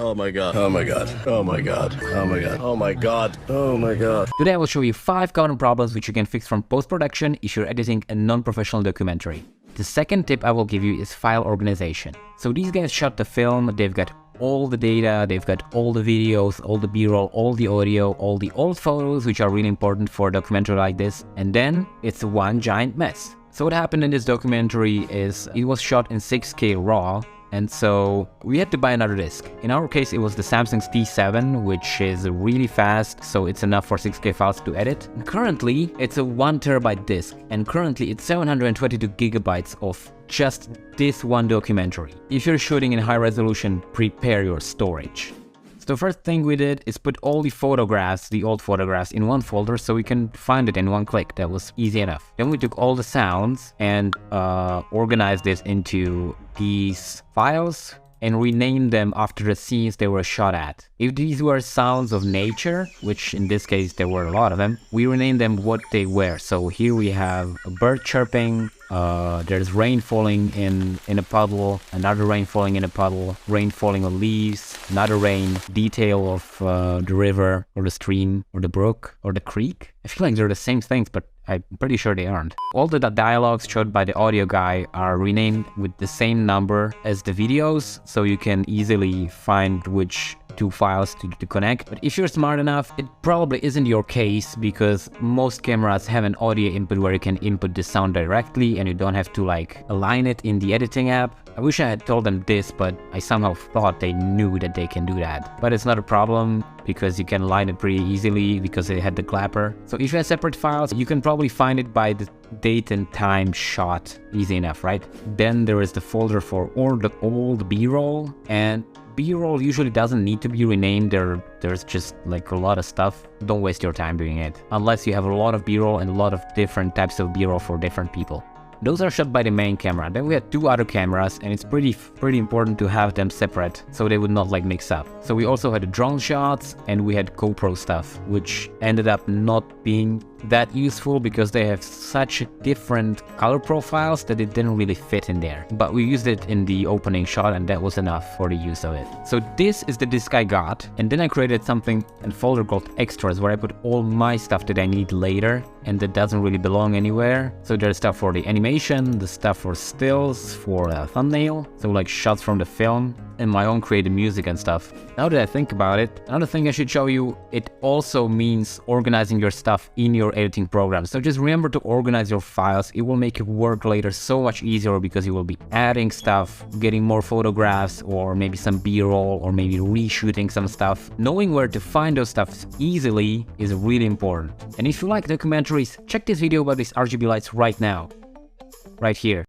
Oh my god. Oh my god. Oh my god. Oh my god. Oh my god. Oh my god. Today I will show you 5 common problems which you can fix from post-production if you're editing a non-professional documentary. The second tip I will give you is file organization. So these guys shot the film, they've got all the data, they've got all the videos, all the b-roll, all the audio, all the old photos which are really important for a documentary like this, and then it's one giant mess. So what happened in this documentary is it was shot in 6K RAW, and so we had to buy another disc. In our case, it was the Samsung's T7, which is really fast, so it's enough for 6K files to edit. And currently, it's a 1 terabyte disc, and currently it's 722 gigabytes of just this one documentary. If you're shooting in high resolution, prepare your storage. So the first thing we did is put all the photographs, the old photographs, in one folder so we can find it in one click. That was easy enough. Then we took all the sounds and organized it into these files and renamed them after the scenes they were shot at. If these were sounds of nature, which in this case there were a lot of them, we renamed them what they were. So here we have a bird chirping, there's rain falling in a puddle, another rain falling in a puddle, rain falling on leaves, another rain, detail of the river or the stream or the brook or the creek. I feel like they're the same things, but I'm pretty sure they aren't. All the dialogues shot by the audio guy are renamed with the same number as the videos, so you can easily find which 2 files to connect. But if you're smart enough, it probably isn't your case because most cameras have an audio input where you can input the sound directly and you don't have to like align it in the editing app. I wish I had told them this, but I somehow thought they knew that they can do that. But it's not a problem because you can align it pretty easily because they had the clapper. So if you have separate files, you can probably find it by the date and time shot. Easy enough, right? Then there is the folder for all the old b-roll, and b-roll usually doesn't need to be renamed. There's just like a lot of stuff. Don't waste your time doing it unless you have a lot of b-roll and a lot of different types of b-roll for different people. Those are shot by the main camera. Then we had 2 other cameras, and it's pretty important to have them separate so they would not like mix up. So we also had drone shots and we had GoPro stuff, which ended up not being that useful because they have such different color profiles that it didn't really fit in there. But we used it in the opening shot and that was enough for the use of it. So this is the disc I got, and then I created something, a folder called extras, where I put all my stuff that I need later and that doesn't really belong anywhere. So there's stuff for the animation, the stuff for stills, for a thumbnail, so like shots from the film, and my own creative music and stuff. Now that I think about it, another thing I should show you, it also means organizing your stuff in your editing program. So just remember to organize your files. It will make your work later so much easier because you will be adding stuff, getting more photographs, or maybe some b-roll, or maybe reshooting some stuff. Knowing where to find those stuff easily is really important. And if you like documentaries, check this video about these RGB lights right now, right here.